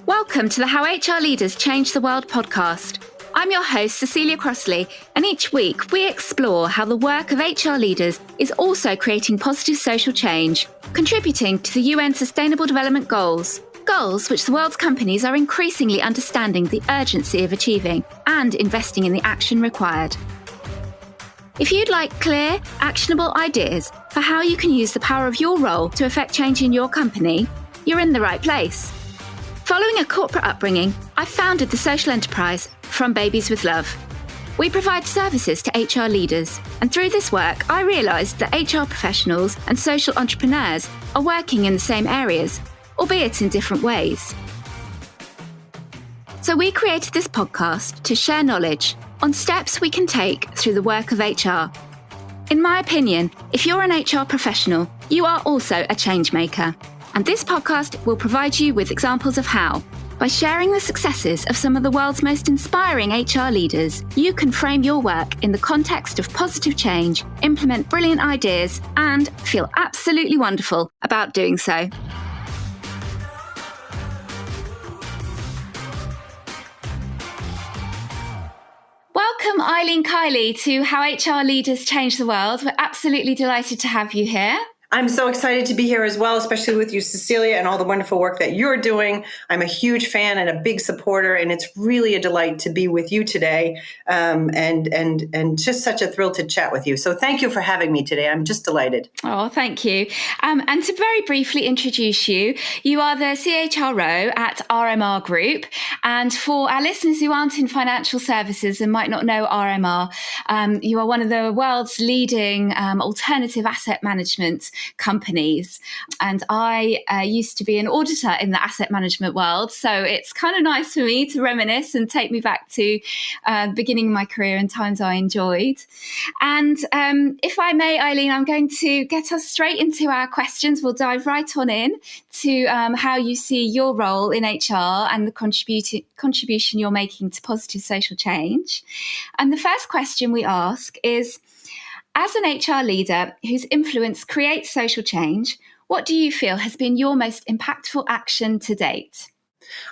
Welcome to the How HR Leaders Change the World podcast. I'm your host, Cecilia Crossley, and each week we explore how the work of HR leaders is also creating positive social change, contributing to the UN Sustainable Development Goals, goals which the world's companies are increasingly understanding the urgency of achieving and investing in the action required. If you'd like clear, actionable ideas for how you can use the power of your role to affect change in your company, you're in the right place. Following a corporate upbringing, I founded the social enterprise From Babies with Love. We provide services to HR leaders, and through this work, I realised that HR professionals and social entrepreneurs are working in the same areas, albeit in different ways. So we created this podcast to share knowledge on steps we can take through the work of HR. In my opinion, if you're an HR professional, you are also a change maker. And this podcast will provide you with examples of how. By sharing the successes of some of the world's most inspiring HR leaders, you can frame your work in the context of positive change, implement brilliant ideas, and feel absolutely wonderful about doing so. Welcome, Eileen Kiley, to How HR Leaders Change the World. We're absolutely delighted to have you here. I'm so excited to be here as well, especially with you, Cecilia, and all the wonderful work that you're doing. I'm a huge fan and a big supporter, and it's really a delight to be with you today, and just such a thrill to chat with you. So thank you for having me today. I'm just delighted. Oh, thank you. And to very briefly introduce you, you are the CHRO at RMR Group. And for our listeners who aren't in financial services and might not know RMR, you are one of the world's leading alternative asset management companies. And I used to be an auditor in the asset management world. So it's kind of nice for me to reminisce and take me back to the beginning of my career and times I enjoyed. And if I may, Eileen, I'm going to get us straight into our questions. We'll dive right on in to how you see your role in HR and the contribution you're making to positive social change. And the first question we ask is, as an HR leader whose influence creates social change, what do you feel has been your most impactful action to date?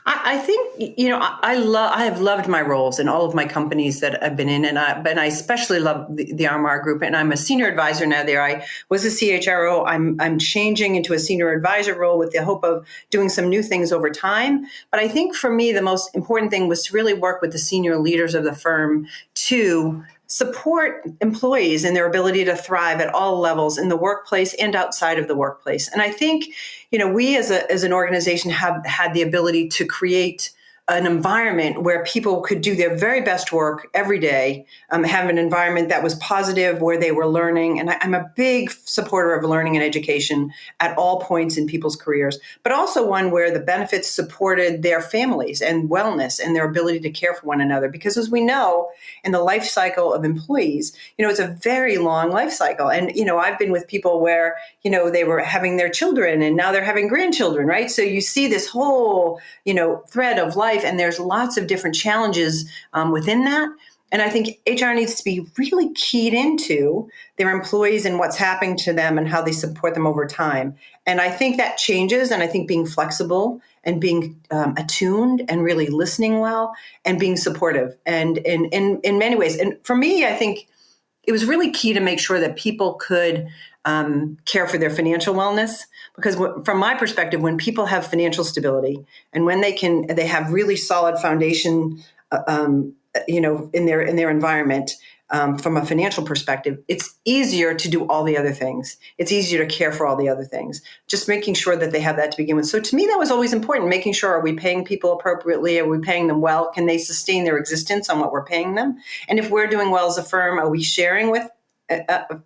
I think, I have loved my roles in all of my companies that I've been in, but I especially love the RMR Group, and I'm a senior advisor now there. I was a CHRO. I'm changing into a senior advisor role with the hope of doing some new things over time. But I think for me, the most important thing was to really work with the senior leaders of the firm to support employees in their ability to thrive at all levels in the workplace and outside of the workplace. And I think, we as an organization have had the ability to create an environment where people could do their very best work every day, have an environment that was positive, where they were learning. And I'm a big supporter of learning and education at all points in people's careers, but also one where the benefits supported their families and wellness and their ability to care for one another. Because as we know, in the life cycle of employees, it's a very long life cycle. And, I've been with people where, they were having their children and now they're having grandchildren, right? So you see this whole, thread of life, and there's lots of different challenges within that. And I think HR needs to be really keyed into their employees and what's happening to them and how they support them over time. And I think that changes. And I think being flexible and being attuned and really listening well and being supportive and in many ways. And for me, I think it was really key to make sure that people could care for their financial wellness, because from my perspective, when people have financial stability and when they have really solid foundation, in their environment, from a financial perspective, it's easier to do all the other things. It's easier to care for all the other things, just making sure that they have that to begin with. So to me, that was always important, making sure, are we paying people appropriately? Are we paying them well? Can they sustain their existence on what we're paying them? And if we're doing well as a firm, are we sharing with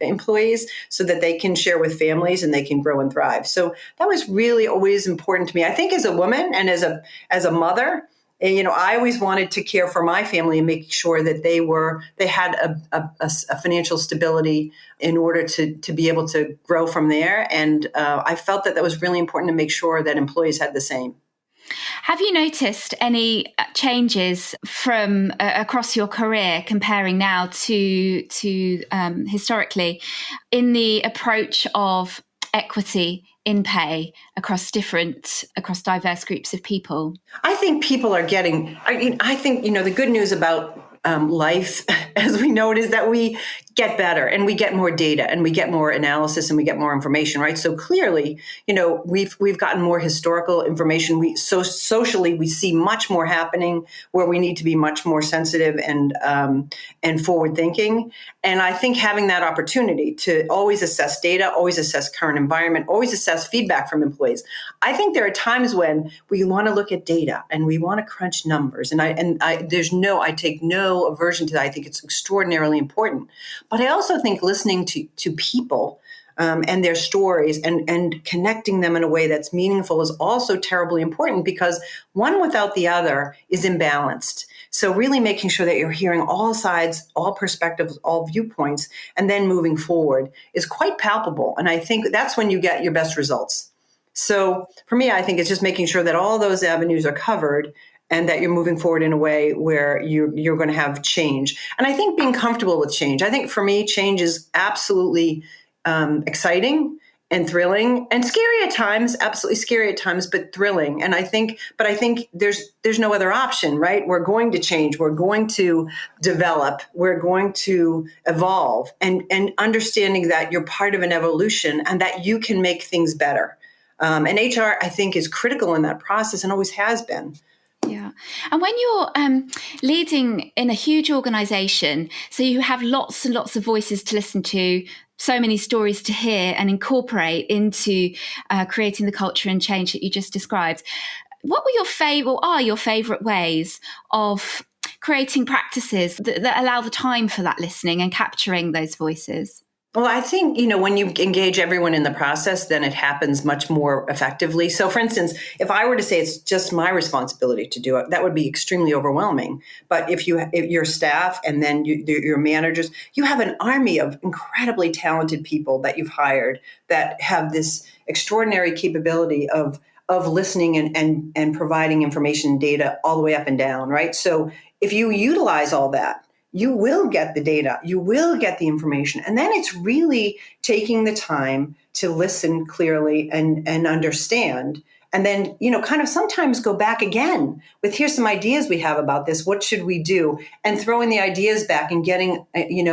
employees so that they can share with families and they can grow and thrive? So that was really always important to me. I think as a woman and as a mother, I always wanted to care for my family and make sure that they had a financial stability in order to be able to grow from there. And I felt that was really important to make sure that employees had the same. Have you noticed any changes from across your career, comparing now to historically, in the approach of equity in pay across diverse groups of people? I think people are getting, I think, the good news about life, as we know it, is that we get better and we get more data and we get more analysis and we get more information, right? So clearly, we've gotten more historical information. Socially, we see much more happening where we need to be much more sensitive and forward thinking. And I think having that opportunity to always assess data, always assess current environment, always assess feedback from employees. I think there are times when we want to look at data and we want to crunch numbers. And I take no aversion to that. I think it's extraordinarily important. But I also think listening to people and their stories and connecting them in a way that's meaningful is also terribly important, because one without the other is imbalanced. So really making sure that you're hearing all sides, all perspectives, all viewpoints, and then moving forward is quite palpable. And I think that's when you get your best results. So for me, I think it's just making sure that all those avenues are covered and that you're moving forward in a way where you're going to have change. And I think being comfortable with change. I think for me, change is absolutely exciting and thrilling and scary at times, absolutely scary at times, but thrilling. And I think there's no other option, right? We're going to change. We're going to develop. We're going to evolve, and understanding that you're part of an evolution and that you can make things better. And HR, I think, is critical in that process and always has been. Yeah. And when you're leading in a huge organization, so you have lots and lots of voices to listen to, so many stories to hear and incorporate into creating the culture and change that you just described, what are your favorite ways of creating practices that allow the time for that listening and capturing those voices? Well, I think, when you engage everyone in the process, then it happens much more effectively. So, for instance, if I were to say it's just my responsibility to do it, that would be extremely overwhelming. But if your staff and then your managers, you have an army of incredibly talented people that you've hired that have this extraordinary capability of listening and providing information and data all the way up and down, right? So if you utilize all that, you will get the data, you will get the information. And then it's really taking the time to listen clearly and understand. And then, kind of sometimes go back again with, here's some ideas we have about this. What should we do? And throwing the ideas back and getting,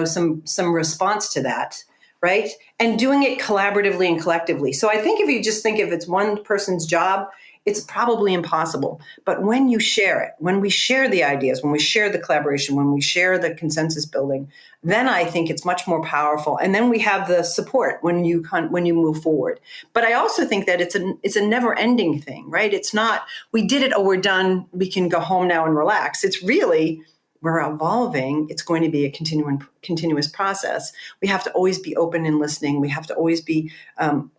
some response to that, right? And doing it collaboratively and collectively. So I think if you just think if it's one person's job, it's probably impossible. But when you share it, when we share the ideas, when we share the collaboration, when we share the consensus building, then I think it's much more powerful. And then we have the support when you move forward. But I also think that it's a never-ending thing, right? It's not, we did it, oh, we're done, we can go home now and relax. It's really, we're evolving. It's going to be a continuous process. We have to always be open and listening. We have to always be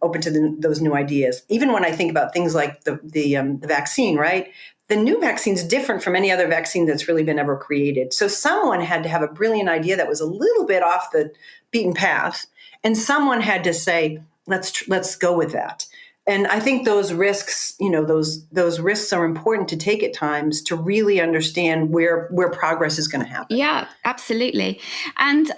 open to those new ideas. Even when I think about things like the vaccine, right? The new vaccine is different from any other vaccine that's really been ever created. So someone had to have a brilliant idea that was a little bit off the beaten path, and someone had to say, let's go with that. And I think those risks, those risks are important to take at times to really understand where progress is going to happen. Yeah, absolutely. And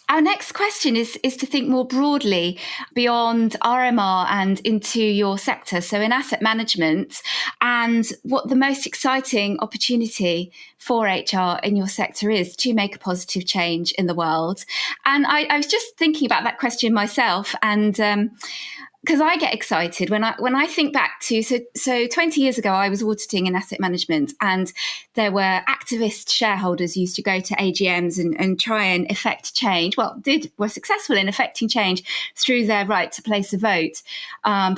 our next question is to think more broadly beyond RMR and into your sector. So in asset management, and what the most exciting opportunity for HR in your sector is to make a positive change in the world. And I was just thinking about that question myself, and because I get excited when I think back to, so 20 years ago, I was auditing in asset management, and there were activist shareholders used to go to AGMs and try and effect change. Well, were successful in effecting change through their right to place a vote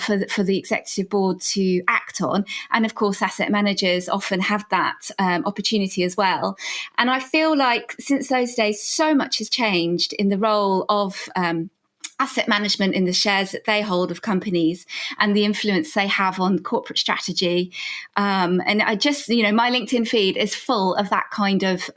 for the executive board to act on. And of course, asset managers often have that opportunity as well. And I feel like since those days, so much has changed in the role of asset management in the shares that they hold of companies and the influence they have on corporate strategy. And I just, my LinkedIn feed is full of that kind of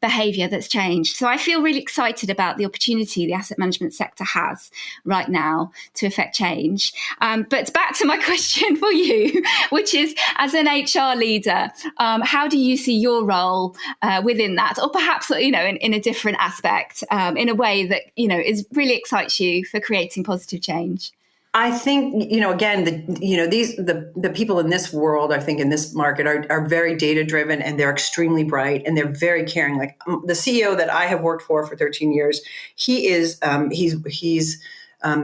behavior that's changed. So I feel really excited about the opportunity the asset management sector has right now to affect change. But back to my question for you, which is, as an HR leader, how do you see your role within that? Or perhaps, in a different aspect, in a way that, is really exciting you for creating positive change? I think, again, the people in this world, I think in this market are very data driven, and they're extremely bright, and they're very caring. Like the CEO that I have worked for 13 years, he is, he's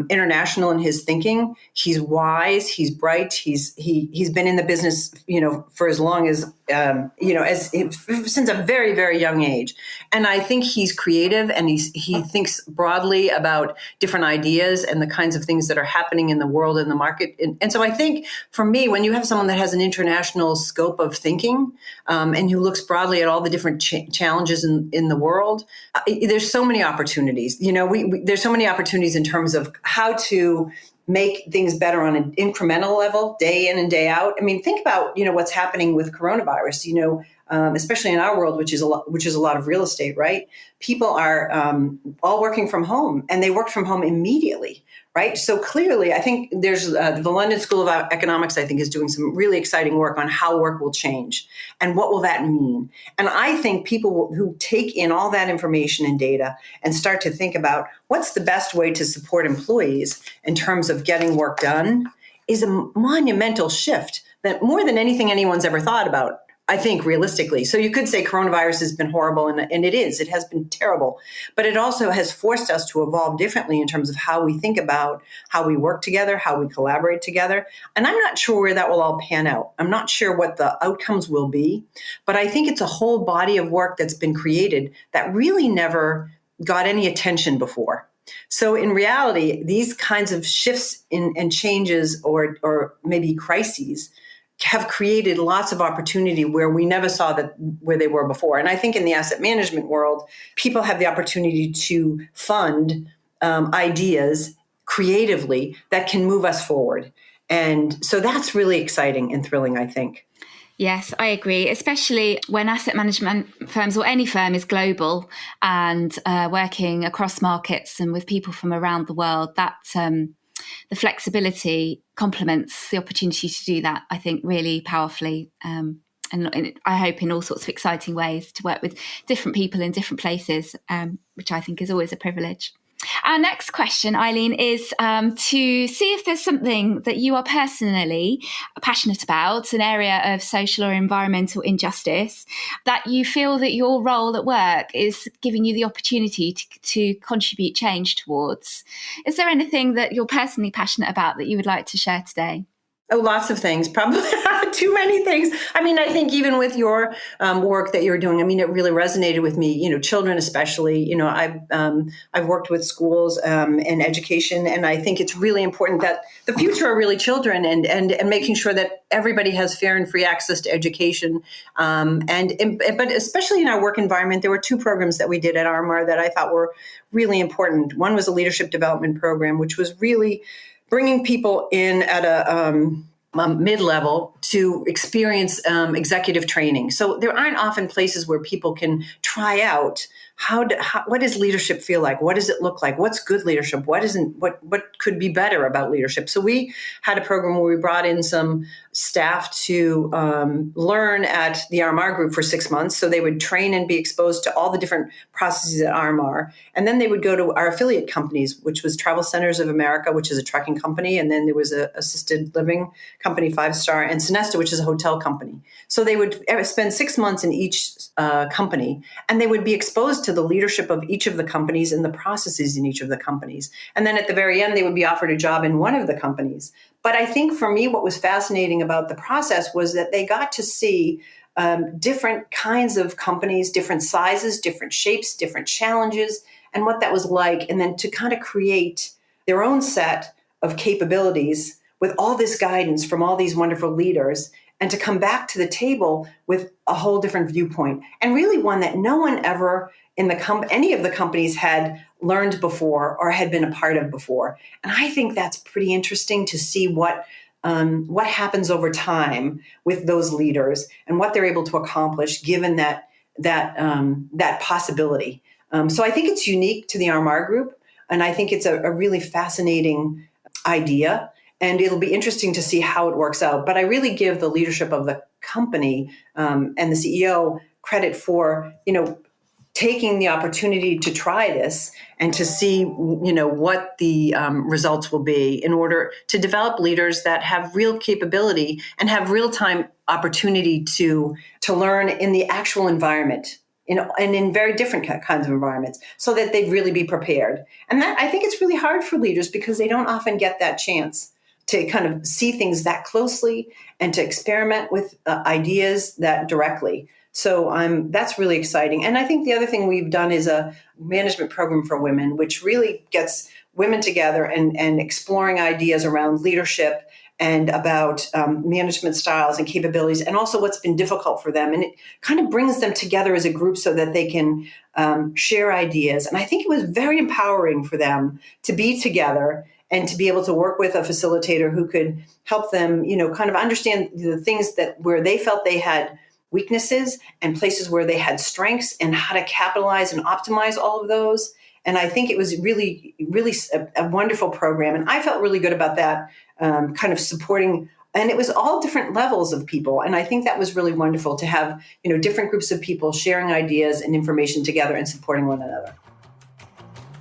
international in his thinking. He's wise. He's bright. He's been in the business, for as long as, since a very, very young age. And I think he's creative, and he thinks broadly about different ideas and the kinds of things that are happening in the world and the market. And so I think for me, when you have someone that has an international scope of thinking, and who looks broadly at all the different challenges in the world, there's so many opportunities. There's so many opportunities in terms of how to make things better on an incremental level, day in and day out. I mean, think about, what's happening with coronavirus, especially in our world, which is a lot of real estate, right? People are all working from home, and they work from home immediately, right? So clearly, I think there's the London School of Economics, I think, is doing some really exciting work on how work will change and what will that mean. And I think people who take in all that information and data and start to think about what's the best way to support employees in terms of getting work done is a monumental shift that more than anything anyone's ever thought about, I think, realistically. So you could say coronavirus has been horrible, and it has been terrible, but it also has forced us to evolve differently in terms of how we think about how we work together, how we collaborate together. And I'm not sure where that will all pan out. I'm not sure what the outcomes will be, but I think it's a whole body of work that's been created that really never got any attention before. So in reality, these kinds of shifts and changes or maybe crises have created lots of opportunity where we never saw that where they were before. And I think in the asset management world, people have the opportunity to fund ideas creatively that can move us forward. And so that's really exciting and thrilling, I think. Yes, I agree, especially when asset management firms or any firm is global and working across markets and with people from around the world. That the flexibility complements the opportunity to do that, I think, really powerfully. And I hope in all sorts of exciting ways to work with different people in different places, which I think is always a privilege. Our next question, Eileen, is to see if there's something that you are personally passionate about, an area of social or environmental injustice, that you feel that your role at work is giving you the opportunity to contribute change towards. Is there anything that you're personally passionate about that you would like to share today? Oh, lots of things, probably too many things. I mean, I think even with your work that you're doing, I mean, it really resonated with me, children especially. I've worked with schools and education, and I think it's really important that the future are really children and making sure that everybody has fair and free access to education. But especially in our work environment, there were two programs that we did at RMR that I thought were really important. One was a leadership development program, which was really bringing people in at a mid-level to experience executive training. So there aren't often places where people can try out what does leadership feel like? What does it look like? What's good leadership? What could be better about leadership? So we had a program where we brought in some staff to learn at the RMR Group for 6 months. So they would train and be exposed to all the different processes at RMR. And then they would go to our affiliate companies, which was Travel Centers of America, which is a trucking company. And then there was a assisted living company, 5-star, and Sonesta, which is a hotel company. So they would spend 6 months in each company, and they would be exposed to the leadership of each of the companies and the processes in each of the companies. And then at the very end, they would be offered a job in one of the companies. But I think for me, what was fascinating about the process was that they got to see different kinds of companies, different sizes, different shapes, different challenges, and what that was like. And then to kind of create their own set of capabilities with all this guidance from all these wonderful leaders, and to come back to the table with a whole different viewpoint, and really one that no one ever in any of the companies had learned before or had been a part of before. And I think that's pretty interesting to see what happens over time with those leaders and what they're able to accomplish given that possibility. So I think it's unique to the RMR Group, and I think it's a really fascinating idea. And it'll be interesting to see how it works out. But I really give the leadership of the company and the CEO credit for, taking the opportunity to try this and to see, what the results will be in order to develop leaders that have real capability and have real-time opportunity to learn in the actual environment, and in very different kinds of environments, so that they'd really be prepared. And that, I think it's really hard for leaders because they don't often get that chance to kind of see things that closely and to experiment with ideas that directly. So that's really exciting. And I think the other thing we've done is a management program for women, which really gets women together and exploring ideas around leadership and about management styles and capabilities, and also what's been difficult for them. And it kind of brings them together as a group so that they can share ideas. And I think it was very empowering for them to be together and to be able to work with a facilitator who could help them, kind of understand the things where they felt they had weaknesses and places where they had strengths, and how to capitalize and optimize all of those. And I think it was really, really a wonderful program. And I felt really good about that, kind of supporting. And it was all different levels of people. And I think that was really wonderful to have, different groups of people sharing ideas and information together and supporting one another.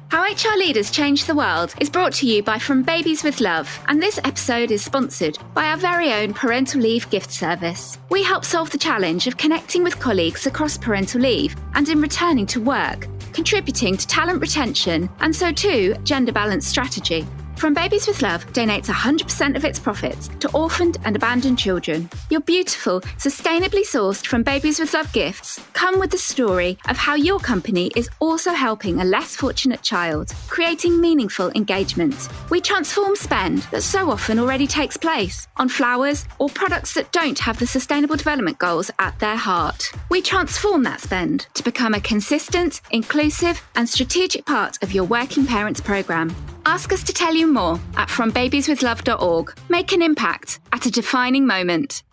How HR Leaders Change the World is brought to you by From Babies with Love, and this episode is sponsored by our very own parental leave gift service. We help solve the challenge of connecting with colleagues across parental leave and in returning to work, contributing to talent retention and so too gender balance strategy. From Babies with Love donates 100% of its profits to orphaned and abandoned children. Your beautiful, sustainably sourced From Babies with Love gifts come with the story of how your company is also helping a less fortunate child, creating meaningful engagement. We transform spend that so often already takes place on flowers or products that don't have the Sustainable Development Goals at their heart. We transform that spend to become a consistent, inclusive and strategic part of your working parents programme. Ask us to tell you more at frombabieswithlove.org. Make an impact at a defining moment.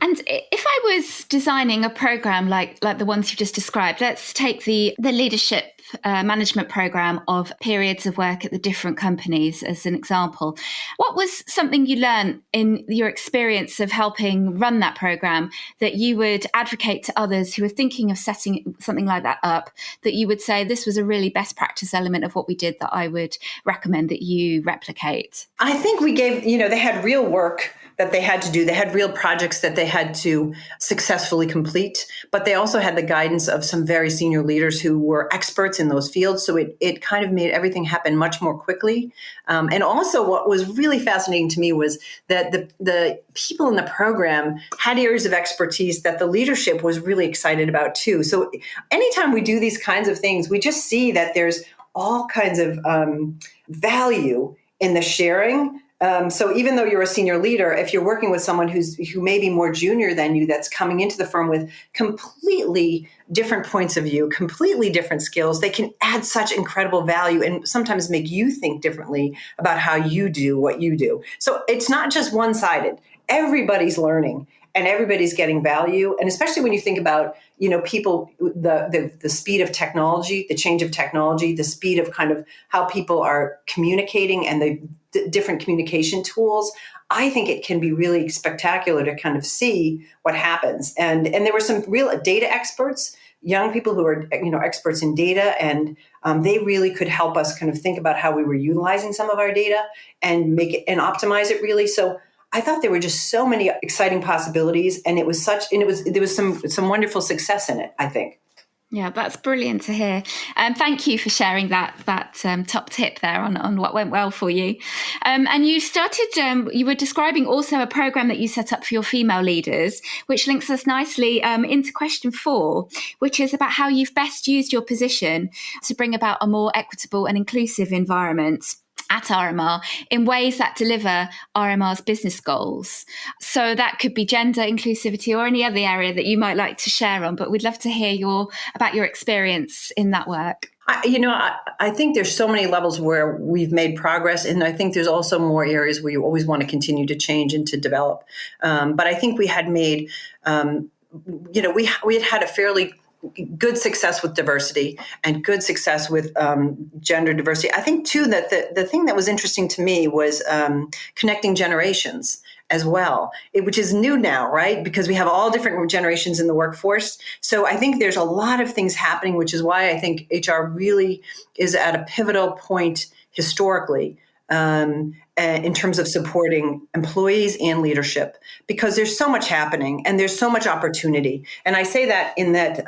And if I was designing a program like the ones you just described, let's take the leadership management program of periods of work at the different companies as an example. What was something you learned in your experience of helping run that program that you would advocate to others who are thinking of setting something like that up, that you would say this was a really best practice element of what we did that I would recommend that you replicate? I think we gave, they had real work that they had to do. They had real projects that they had to successfully complete, but they also had the guidance of some very senior leaders who were experts in those fields. So it kind of made everything happen much more quickly. And also what was really fascinating to me was that the people in the program had areas of expertise that the leadership was really excited about too. So anytime we do these kinds of things, we just see that there's all kinds of value in the sharing. So even though you're a senior leader, if you're working with someone who may be more junior than you, that's coming into the firm with completely different points of view, completely different skills, they can add such incredible value and sometimes make you think differently about how you do what you do. So it's not just one-sided. Everybody's learning and everybody's getting value. And especially when you think about, people, the speed of technology, the change of technology, the speed of kind of how people are communicating and the different communication tools, I think it can be really spectacular to kind of see what happens. And there were some real data experts, young people who are, experts in data, and they really could help us kind of think about how we were utilizing some of our data and make it and optimize it really. So I thought there were just so many exciting possibilities, and there was some wonderful success in it, I think. Yeah, that's brilliant to hear. Thank you for sharing that top tip there on what went well for you. And you started, you were describing also a program that you set up for your female leaders, which links us nicely into question 4, which is about how you've best used your position to bring about a more equitable and inclusive environment at RMR in ways that deliver RMR's business goals. So that could be gender inclusivity or any other area that you might like to share on, but we'd love to hear about your experience in that work. I think there's so many levels where we've made progress, and I think there's also more areas where you always want to continue to change and to develop. But I think we had made, we had a fairly good success with diversity and good success with gender diversity. I think, too, that the thing that was interesting to me was connecting generations. as well, which is new now, right? Because we have all different generations in the workforce. So I think there's a lot of things happening, which is why I think HR really is at a pivotal point historically in terms of supporting employees and leadership, because there's so much happening and there's so much opportunity. And I say that in that,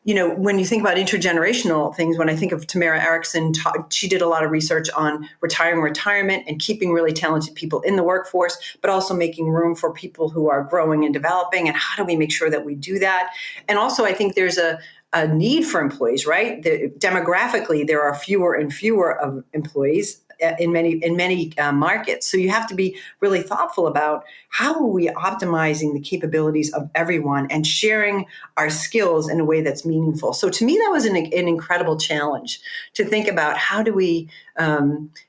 when you think about intergenerational things, when I think of Tamara Erickson, she did a lot of research on retirement and keeping really talented people in the workforce, but also making room for people who are growing and developing. And how do we make sure that we do that? And also, I think there's a need for employees, right? Demographically, there are fewer and fewer of employees in many markets. So you have to be really thoughtful about how are we optimizing the capabilities of everyone and sharing our skills in a way that's meaningful. So to me, that was an incredible challenge to think about how do we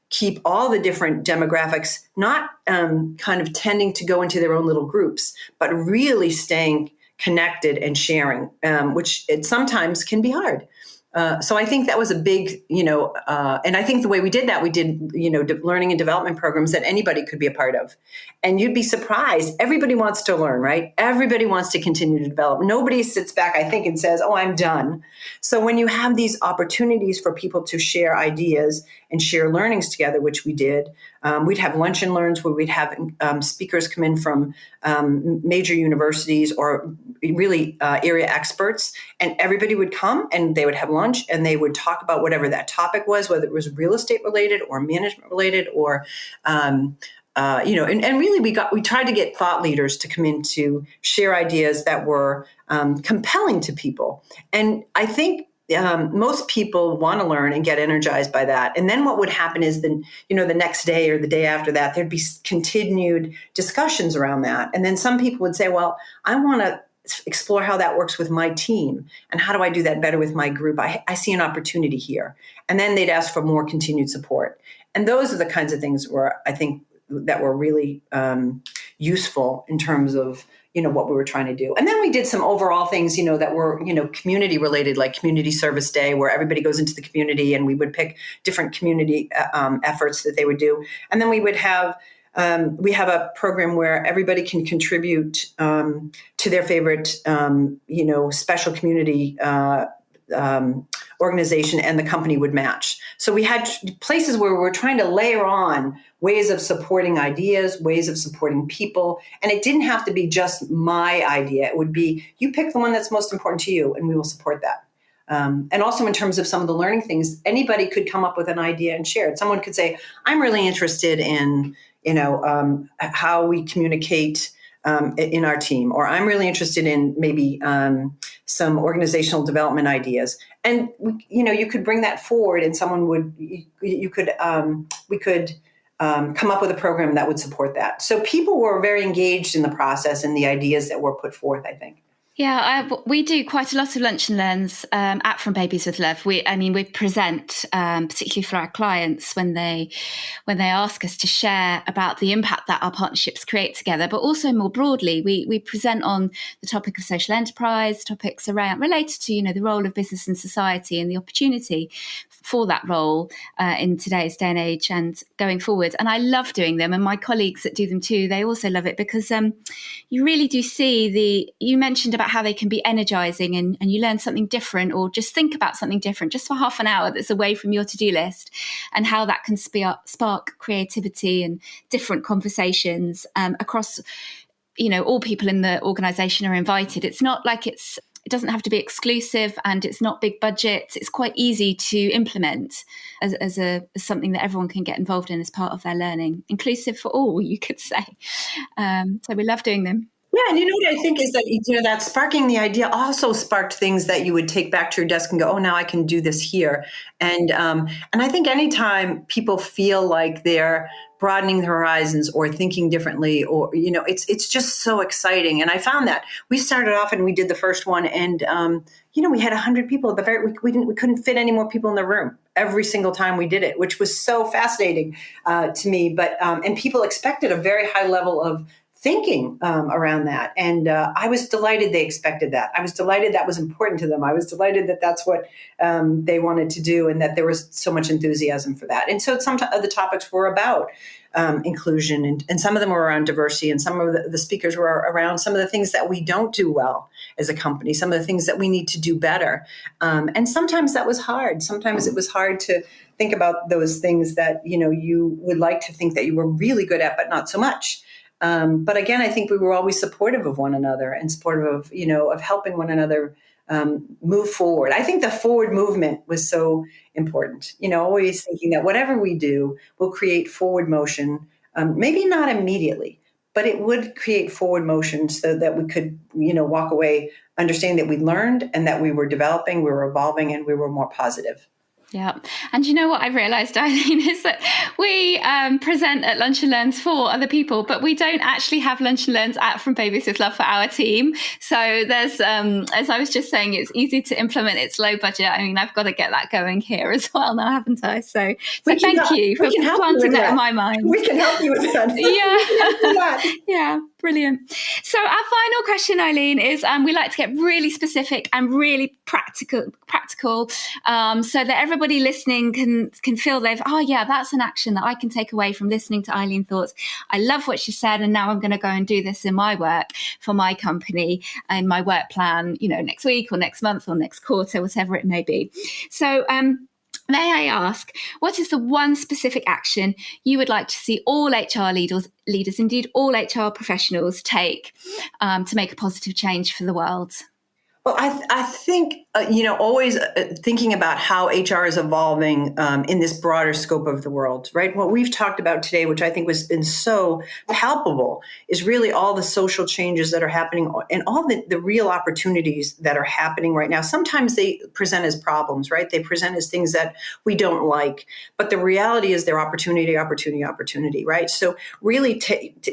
keep all the different demographics not kind of tending to go into their own little groups, but really staying connected and sharing, which it sometimes can be hard. So I think that was a big, and I think the way we did that, we did, learning and development programs that anybody could be a part of. And you'd be surprised. Everybody wants to learn, right? Everybody wants to continue to develop. Nobody sits back, I think, and says, oh, I'm done. So when you have these opportunities for people to share ideas and share learnings together, which we did, we'd have lunch and learns where we'd have speakers come in from major universities or really area experts, and everybody would come and they would have lunch and they would talk about whatever that topic was, whether it was real estate related or management related or and really we tried to get thought leaders to come in to share ideas that were compelling to people. And I think most people want to learn and get energized by that. And then what would happen is the next day or the day after that, there'd be continued discussions around that. And then some people would say, well, I want to explore how that works with my team. And how do I do that better with my group? I see an opportunity here. And then they'd ask for more continued support. And those are the kinds of things where I think that were really useful in terms of what we were trying to do. And then we did some overall things, that were, community related, like Community Service Day, where everybody goes into the community and we would pick different community efforts that they would do. And then we would have, we have a program where everybody can contribute to their favorite, special community organization, and the company would match. So we had places where we were trying to layer on ways of supporting ideas, ways of supporting people. And it didn't have to be just my idea. It would be, you pick the one that's most important to you, and we will support that. And also in terms of some of the learning things, anybody could come up with an idea and share it. Someone could say, I'm really interested in, how we communicate in our team, or I'm really interested in maybe some organizational development ideas. And you could bring that forward, and someone would, we could come up with a program that would support that. So people were very engaged in the process and the ideas that were put forth, I think. Yeah, we do quite a lot of lunch and learns at From Babies with Love. We present, particularly for our clients when they ask us to share about the impact that our partnerships create together, but also more broadly, we present on the topic of social enterprise, topics related to the role of business and society and the opportunity for that role in today's day and age and going forward. And I love doing them, and my colleagues that do them too, they also love it, because you really do see you mentioned about how they can be energizing, and you learn something different, or just think about something different just for half an hour that's away from your to-do list, and how that can spark creativity and different conversations across, all people in the organization are invited. It's not like it doesn't have to be exclusive, and it's not big budget. It's quite easy to implement as something that everyone can get involved in as part of their learning. Inclusive for all, you could say. So we love doing them. Yeah, and what I think is that that sparking the idea also sparked things that you would take back to your desk and go, oh, now I can do this here. And I think anytime people feel like they're broadening their horizons or thinking differently, or it's just so exciting. And I found that we started off and we did the first one, and we had 100 people at the we couldn't fit any more people in the room every single time we did it, which was so fascinating to me. But and people expected a very high level of thinking around that. And I was delighted they expected that. I was delighted that was important to them. I was delighted that that's what they wanted to do and that there was so much enthusiasm for that. And so some of the topics were about inclusion, and some of them were around diversity, and some of the speakers were around some of the things that we don't do well as a company, some of the things that we need to do better. And sometimes that was hard. Sometimes it was hard to think about those things that, you would like to think that you were really good at, but not so much. But again, I think we were always supportive of one another and supportive of, of helping one another move forward. I think the forward movement was so important, always thinking that whatever we do will create forward motion, maybe not immediately, but it would create forward motion so that we could, walk away understanding that we learned and that we were developing, we were evolving, and we were more positive. Yeah. And you know what I've realised, Eileen, is that we present at Lunch and Learns for other people, but we don't actually have Lunch and Learns at From Babies with Love for our team. So there's, as I was just saying, it's easy to implement. It's low budget. I mean, I've got to get that going here as well now, haven't I? So thank you for planting that in my mind. We can help you with that. Yeah. Yeah. Brilliant. So our final question, Eileen, is we like to get really specific and really practical, so that everybody listening can feel that's an action that I can take away from listening to Eileen's thoughts. I love what she said, and now I'm going to go and do this in my work for my company and my work plan, next week or next month or next quarter, whatever it may be. So may I ask, what is the one specific action you would like to see all HR leaders, indeed all HR professionals, take to make a positive change for the world? Well, I think, always thinking about how HR is evolving in this broader scope of the world, right? What we've talked about today, which I think has been so palpable, is really all the social changes that are happening and all the real opportunities that are happening right now. Sometimes they present as problems, right? They present as things that we don't like, but the reality is they're opportunity, right? So really,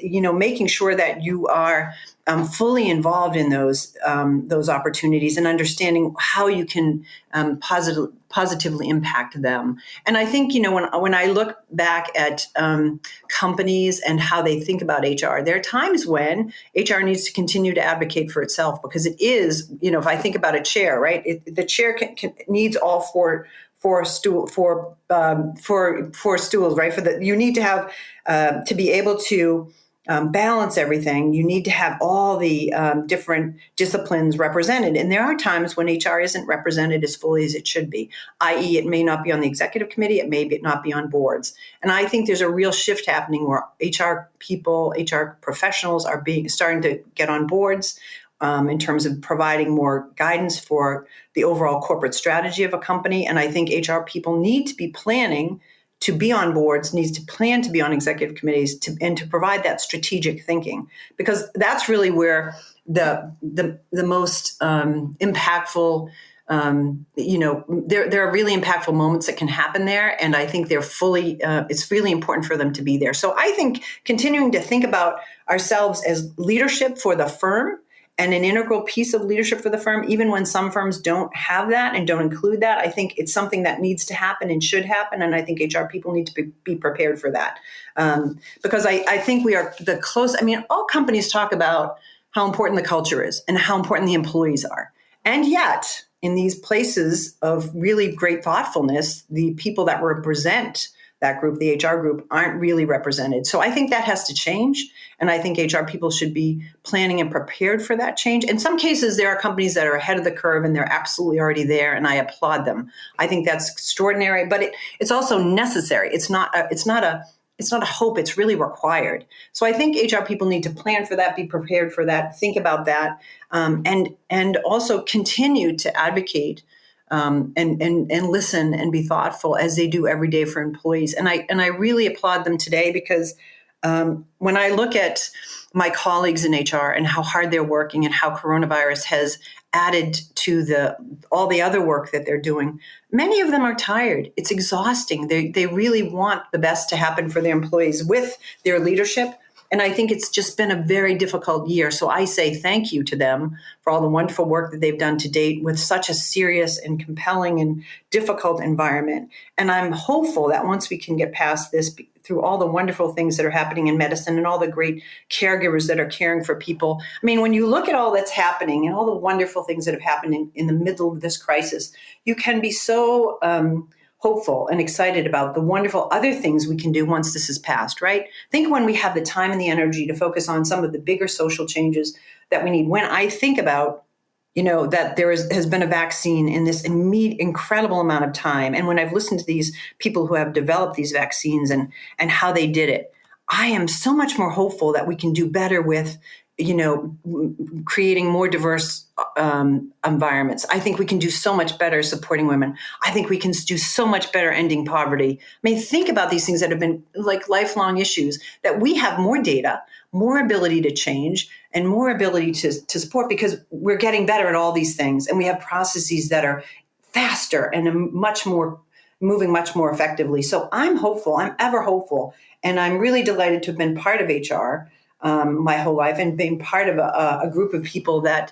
making sure that you are fully involved in those opportunities and understanding how you can positively impact them. And I think, when I look back at companies and how they think about HR, there are times when HR needs to continue to advocate for itself, because it is, if I think about a chair, right, the chair needs all four stools, right? You need to have to be able to balance everything. You need to have all the different disciplines represented. And there are times when HR isn't represented as fully as it should be, i.e. it may not be on the executive committee, it may not be on boards. And I think there's a real shift happening where HR people, HR professionals are starting to get on boards in terms of providing more guidance for the overall corporate strategy of a company. And I think HR people need to be planning to be on boards, needs to plan to be on executive committees and to provide that strategic thinking, because that's really where the most impactful, there are really impactful moments that can happen there. And I think they're it's really important for them to be there. So I think continuing to think about ourselves as leadership for the firm and an integral piece of leadership for the firm, even when some firms don't have that and don't include that, I think it's something that needs to happen and should happen. And I think HR people need to be prepared for that. Because I think we are all companies talk about how important the culture is and how important the employees are. And yet, in these places of really great thoughtfulness, the people that represent that group, the HR group, aren't really represented. So I think that has to change. And I think HR people should be planning and prepared for that change. In some cases, there are companies that are ahead of the curve and they're absolutely already there, and I applaud them. I think that's extraordinary, but it's also necessary. It's not a hope, it's really required. So I think HR people need to plan for that, be prepared for that, think about that, and also continue to advocate and listen and be thoughtful as they do every day for employees. And I really applaud them today, because when I look at my colleagues in HR and how hard they're working and how coronavirus has added to all the other work that they're doing, many of them are tired. It's exhausting. They really want the best to happen for their employees with their leadership. And I think it's just been a very difficult year. So I say thank you to them for all the wonderful work that they've done to date with such a serious and compelling and difficult environment. And I'm hopeful that once we can get past this through all the wonderful things that are happening in medicine and all the great caregivers that are caring for people. I mean, when you look at all that's happening and all the wonderful things that have happened in the middle of this crisis, you can be so hopeful and excited about the wonderful other things we can do once this is passed, right? Think when we have the time and the energy to focus on some of the bigger social changes that we need. When I think about that there has been a vaccine in this incredible amount of time. And when I've listened to these people who have developed these vaccines and how they did it, I am so much more hopeful that we can do better with, creating more diverse environments. I think we can do so much better supporting women. I think we can do so much better ending poverty. I mean, think about these things that have been like lifelong issues that we have more data, more ability to change, and more ability to support because we're getting better at all these things. And we have processes that are faster and moving much more effectively. So I'm hopeful. I'm ever hopeful. And I'm really delighted to have been part of HR my whole life and being part of a group of people that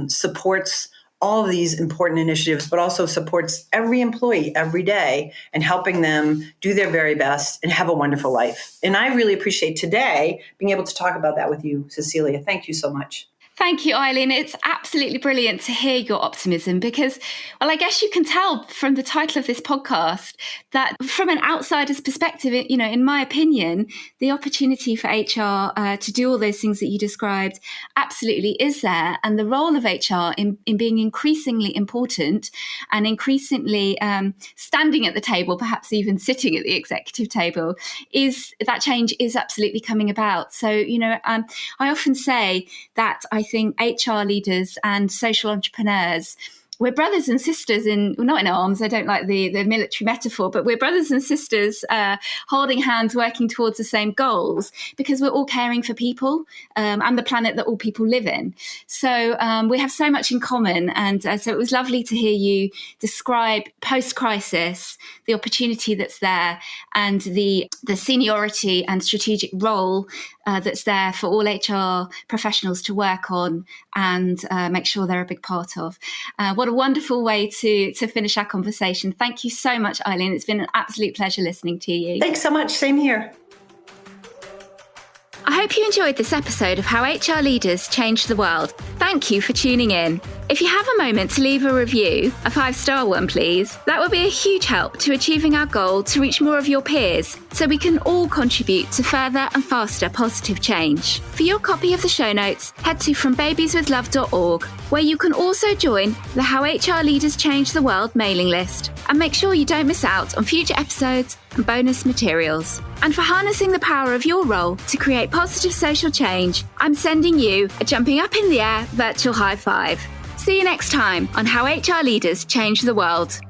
supports all of these important initiatives, but also supports every employee every day and helping them do their very best and have a wonderful life. And I really appreciate today being able to talk about that with you, Cecilia. Thank you so much. Thank you, Eileen. It's absolutely brilliant to hear your optimism because, well, I guess you can tell from the title of this podcast that from an outsider's perspective, in my opinion, the opportunity for HR to do all those things that you described absolutely is there. And the role of HR in being increasingly important and increasingly standing at the table, perhaps even sitting at the executive table, is that change is absolutely coming about. So, I often say that I think HR leaders and social entrepreneurs, we're brothers and sisters not in arms. I don't like the military metaphor, but we're brothers and sisters holding hands, working towards the same goals because we're all caring for people and the planet that all people live in. So we have so much in common. And so it was lovely to hear you describe post-crisis, the opportunity that's there and the seniority and strategic role that's there for all HR professionals to work on and make sure they're a big part of. What a wonderful way to finish our conversation. Thank you so much, Eileen. It's been an absolute pleasure listening to you. Thanks so much. Same here. I hope you enjoyed this episode of How HR Leaders Change the World. Thank you for tuning in. If you have a moment to leave a review, a 5-star one please, that would be a huge help to achieving our goal to reach more of your peers so we can all contribute to further and faster positive change. For your copy of the show notes, head to frombabieswithlove.org, where you can also join the How HR Leaders Change the World mailing list and make sure you don't miss out on future episodes and bonus materials. And for harnessing the power of your role to create positive social change, I'm sending you a jumping up in the air virtual high five. See you next time on How HR Leaders Change the World.